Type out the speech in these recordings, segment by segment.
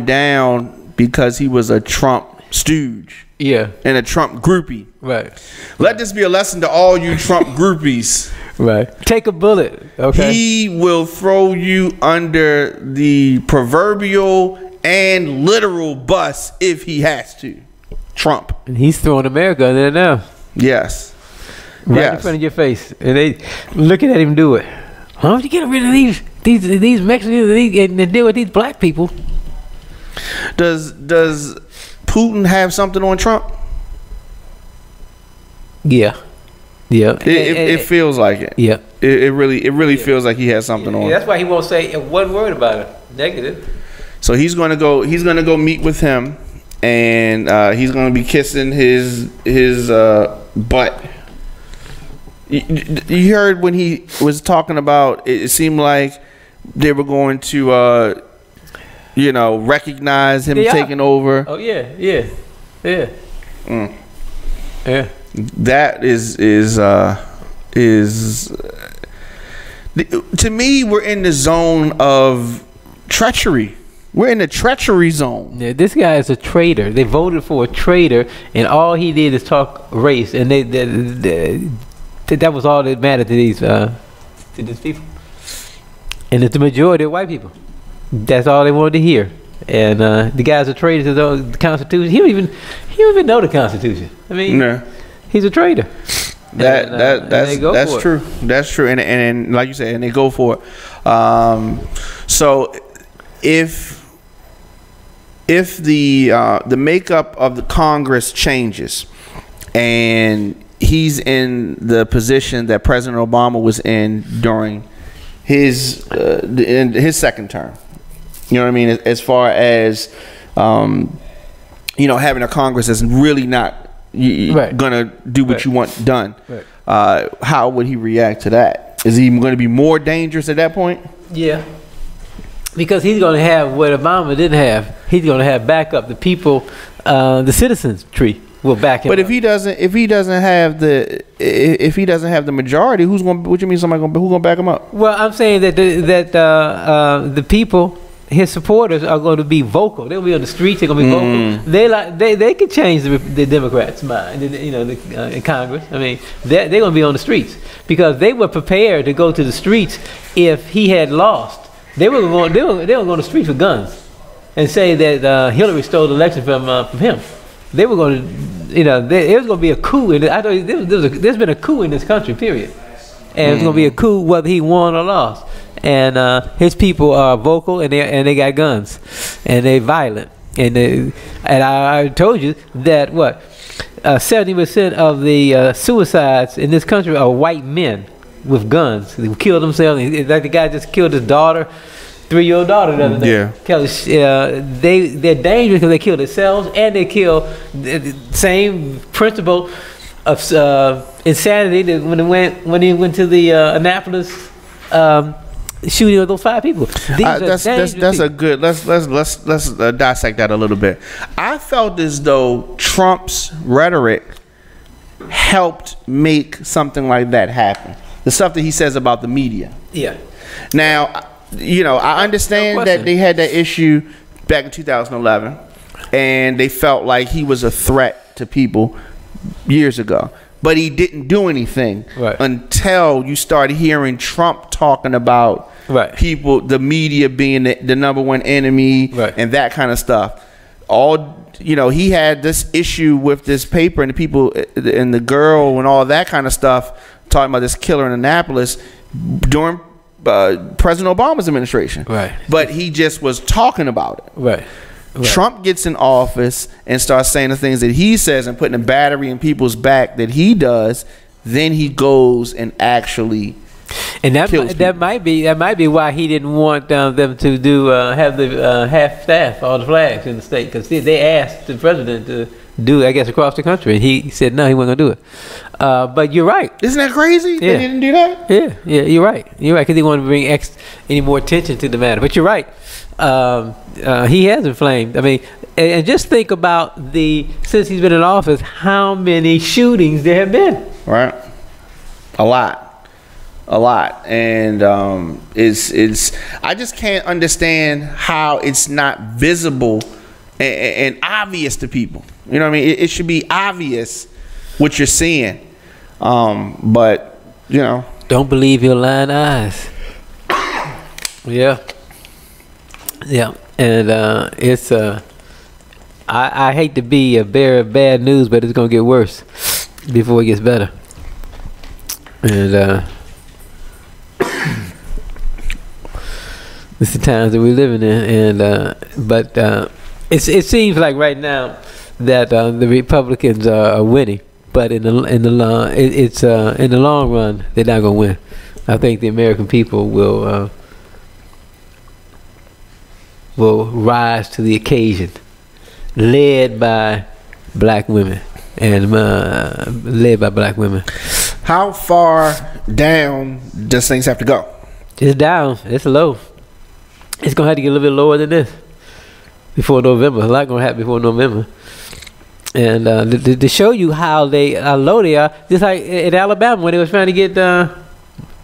went down because he was a Trump stooge. Yeah. And a Trump groupie. Right. Let this be a lesson to all you Trump groupies. Right. Take a bullet. Okay. He will throw you under the proverbial and literal bus if he has to. Trump. And he's throwing America in there now. Yes. Right in front of your face. And they looking at him do it. Why don't you get rid of these Mexicans and deal with these black people? Does Putin have something on Trump? Yeah. Yeah. It feels like it. Yeah. It really feels like he has something on. That's why he won't say one word about it. Negative. So he's gonna go meet with him, and he's gonna be kissing his butt. You heard when he was talking about it seemed like they were going to recognize him taking over. Oh yeah. Mm. Yeah. That is to me, we're in the zone of treachery. We're in the treachery zone. Yeah, this guy is a traitor. They voted for a traitor, and all he did is talk race, and that was all that mattered to these people. And it's the majority of white people. That's all they wanted to hear. And the guy's a traitor to the Constitution. He don't even know the Constitution. I mean, nah. He's a traitor. That's true. That's true. And like you said, and they go for it. So if the makeup of the Congress changes and he's in the position that President Obama was in during his second term, you know what I mean, as far as having a Congress that's really not gonna do what you want done, how would he react to that? Is he going to be more dangerous at that point? Yeah, because he's going to have what Obama didn't have. He's going to have backup. The people, the citizens tree will back him. But up. if he doesn't have the majority, who's going? What you mean? Who's going to back him up? Well, I'm saying that the people, his supporters, are going to be vocal. They'll be on the streets. They're going to be vocal. They could change the Democrats' mind. In Congress. I mean, they're going to be on the streets because they were prepared to go to the streets if he had lost. They were going to go to the streets with guns and say that Hillary stole the election from him. They were going to, it was going to be a coup. There's been a coup in this country, period. And it's going to be a coup whether he won or lost. And his people are vocal, and they got guns, and they violent, and I told you that 70% of the suicides in this country are white men with guns who killed themselves. Like the guy just killed his daughter, 3-year-old daughter the other day. Yeah. They're dangerous because they kill themselves and they kill the same principle of insanity that when he went to the Annapolis. Shooting of those 5 people. That's a good. Let's dissect that a little bit. I felt as though Trump's rhetoric helped make something like that happen. The stuff that he says about the media. Yeah. Now, I understand that they had that issue back in 2011, and they felt like he was a threat to people years ago. But he didn't do anything until you started hearing Trump talking about people, the media being the #1 enemy, and that kind of stuff. He had this issue with this paper and the people and the girl and all that kind of stuff, talking about this killer in Annapolis during President Obama's administration. But he just was talking about it. Trump gets in office and starts saying the things that he says and putting a battery in people's back that he does. Then he goes and actually that might be why he didn't want them to do have the half staff all the flags in the state, because they asked the president to do, I guess, across the country, and he said no, he wasn't gonna do it. But you're right. Isn't that crazy? Yeah. They didn't do that. Yeah, you're right. You're right, because he wanted to bring any more attention to the matter. But you're right. He has inflamed. I mean, and just think about since he's been in office, how many shootings there have been. Right. A lot. a lot, and it's I just can't understand how it's not visible and obvious to people. You know what I mean? It should be obvious what you're seeing, but you know, don't believe your lying eyes. Yeah, and it's I hate to be a bearer of bad news, but it's gonna get worse before it gets better, and it's the times that we're living in, and but it seems like right now that the Republicans are winning, but in the long run they're not gonna win. I think the American people will rise to the occasion, led by black women and led by black women. How far down does things have to go? It's down. It's low. It's gonna have to get a little bit lower than this before November. A lot gonna happen before November, and to show you how low they are, just like in Alabama when they was trying to get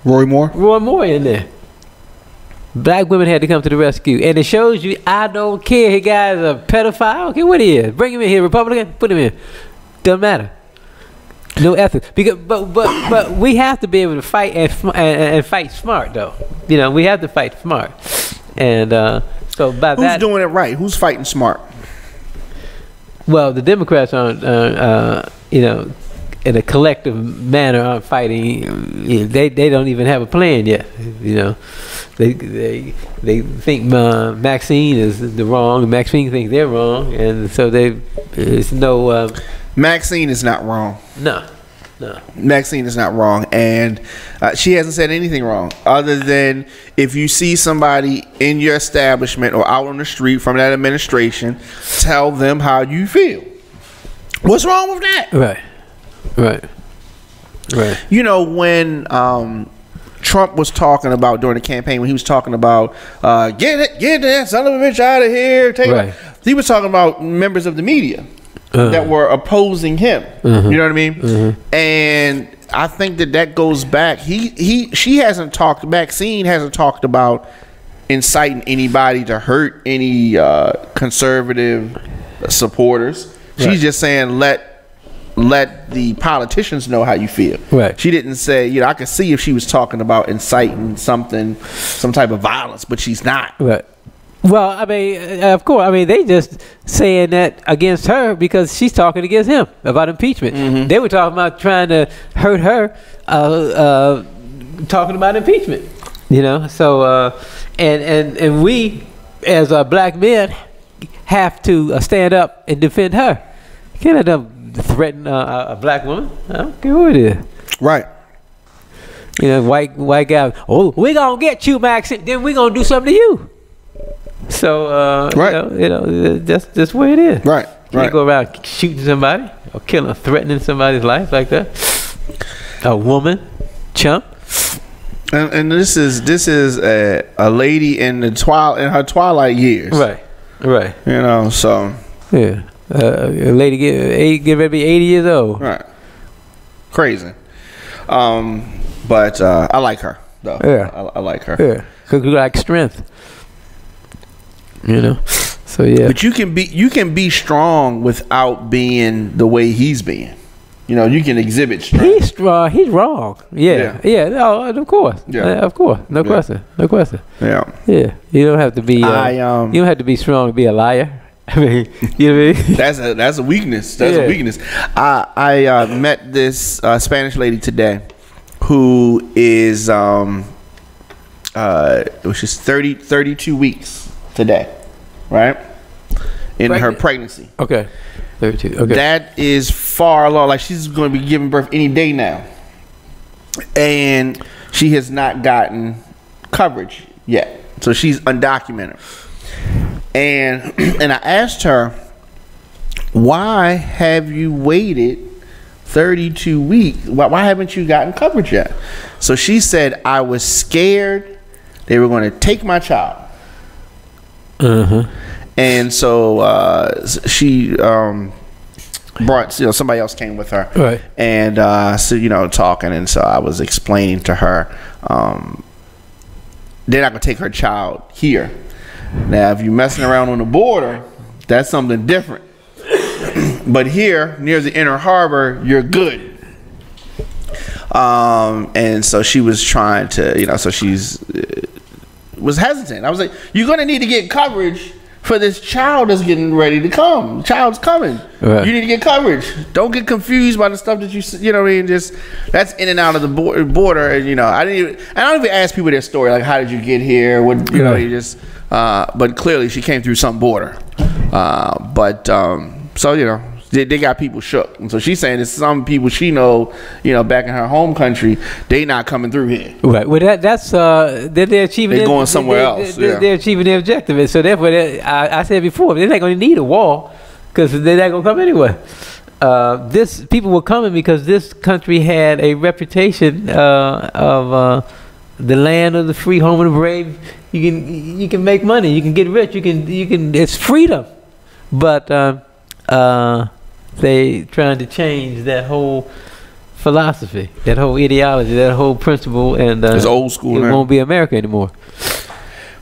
Roy Moore in there. Black women had to come to the rescue, and it shows you. I don't care. He guy's a pedophile. I don't care what he is. Bring him in here, Republican. Put him in. Doesn't matter. No ethics. Because, but we have to be able to fight and fight smart, though. You know, we have to fight smart. And so by who's doing it right? Who's fighting smart? Well, the Democrats aren't, you know, in a collective manner aren't fighting. They don't even have a plan yet. You know, they think Maxine is the wrong. Maxine thinks they're wrong, and so there's no. Maxine is not wrong. No. Maxine is not wrong, and she hasn't said anything wrong other than if you see somebody in your establishment or out on the street from that administration, tell them how you feel. What's wrong with that? Right. You know, when Trump was talking about during the campaign, when he was talking about get that son of a bitch out of here, he was talking about members of the media that were opposing him. You know what I mean? And I think that goes back. She hasn't talked. Maxine hasn't talked about inciting anybody to hurt any conservative supporters. She's just saying let the politicians know how you feel. She didn't say, you know, I could see if she was talking about inciting some type of violence, but she's not. Well, I mean, of course, I mean, they just saying that against her because she's talking against him about impeachment. They were talking about trying to hurt her, talking about impeachment, you know? So, and we, as black men, have to stand up and defend her. You can't let them threaten a black woman. I don't care who it is. Right. You know, white guy, oh, we gonna get you, Max, then we gonna do something to you. So, you know, that's the way it is. Right. You go around shooting somebody or killing, threatening somebody's life like that. A woman, chump. And this is a lady in her twilight years. Right. You know, so yeah, a lady get ready to be 80 years old. Right. Crazy. But I like her though. Yeah, I like her. Yeah, because you like strength. You know, so yeah. But you can be strong without being the way he's being. You know, you can exhibit strength. He's strong. He's wrong. Yeah. No, of course. Yeah, of course. No question. Yeah. You don't have to be. You don't have to be strong to be a liar. I mean, you know what I mean? That's a weakness. That's a weakness. I met this Spanish lady today, who is she's 32 weeks. Today, right? In her pregnancy. Okay. 32. Okay. That is far along. Like, she's going to be giving birth any day now. And she has not gotten coverage yet. So she's undocumented. And I asked her, why have you waited 32 weeks? Why haven't you gotten coverage yet? So she said, I was scared they were going to take my child. And so she brought, somebody else came with her. Right. And so, talking. And so I was explaining to her, they're not going to take her child here. Now, if you're messing around on the border, that's something different. But here, near the inner harbor, you're good. And so she was trying to, so she's was hesitant. I was like, you're going to need to get coverage for this child that's getting ready to come. The child's coming. Right. You need to get coverage. Don't get confused by the stuff that you know what I mean? Just, that's in and out of the border. And, I don't even ask people their story. Like, how did you get here? What, you just, but clearly she came through some border. So, they got people shook. And so she's saying there's some people she know, back in her home country, they not coming through here. Right. Well, that's they're achieving. They're going somewhere else. They're achieving their objective. And so therefore, I said before, they're not going to need a wall because they're not going to come anyway. People were coming because this country had a reputation of the land of the free, home of the brave. You can make money. You can get rich. You can. It's freedom. But they trying to change that whole philosophy, that whole ideology, that whole principle, and it's old school. It won't be America anymore.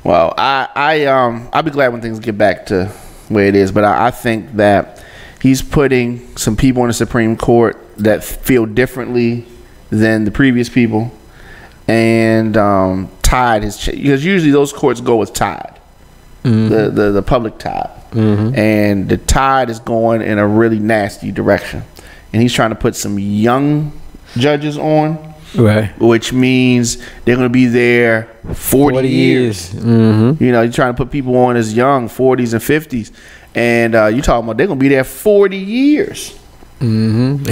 Well, I'll be glad when things get back to where it is, but I think that he's putting some people on the Supreme Court that feel differently than the previous people, and tide is because usually those courts go with tide, the public tide. And the tide is going in a really nasty direction, and he's trying to put some young judges on, right? Which means they're going to be there 40 years. You're trying to put people on as young 40s and 50s, and you're talking about they're going to be there 40 years. And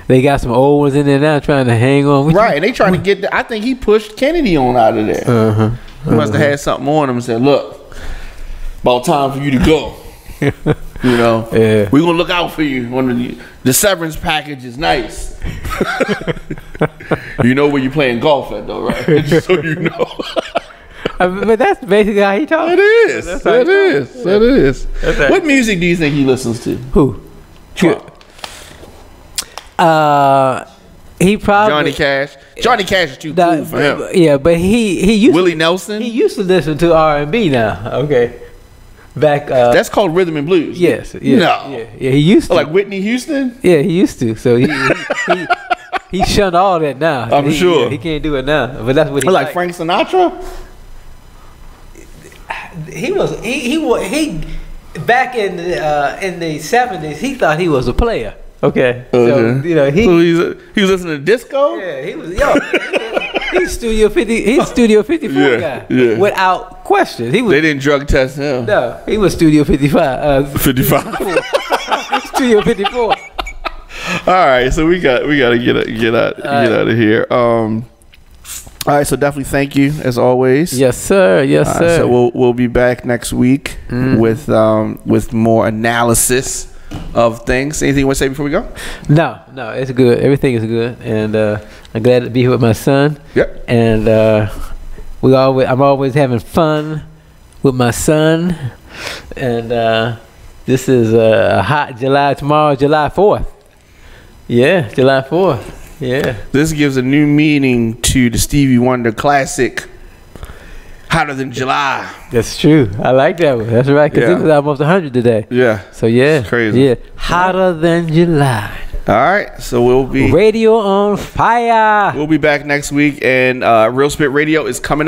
they got some old ones in there now trying to hang on. Right, and they trying to get. I think he pushed Kennedy on out of there. He must have had something on him and said, "Look, about time for you to go." We're gonna look out for you. The severance package is nice. You know where you're playing golf at, though, right? Just so you know. But that's basically how he talks. It is. It is. What music do you think he listens to? Who? Trump. He probably Johnny Cash. Johnny Cash is too cool for him. Yeah, but he used Willie Nelson. He used to listen to R&B now. Okay. Back that's called rhythm and blues. Yes. No. Yeah, he used to. Like Whitney Houston? Yeah, he used to. So he shunned all that now. I'm sure. Yeah, he can't do it now. But that's what he like Frank Sinatra? He back in the 70s, he thought he was a player. Okay. So, he was listening to disco? Yeah, he was he's Studio 50. He's Studio 54 guy. Yeah. Without question. They didn't drug test him. No, he was Studio 55. 55. Studio 54. All right, so we got to get out of here. All right, so definitely thank you as always. Yes, sir. Yes, sir. So we'll be back next week with more analysis of things. Anything you want to say before we go? No, it's good. Everything is good, and I'm glad to be here with my son. Yep. And I'm always having fun with my son, and this is a hot July. Tomorrow, July 4th. Yeah, July 4th. Yeah. This gives a new meaning to the Stevie Wonder classic, Hotter Than July. That's true. I like that one. That's right, because it was almost 100 today. Yeah. So, yeah. It's crazy. Yeah. Hotter Than July. All right. So, we'll be... Radio on Fire. We'll be back next week, and Real Spit Radio is coming up.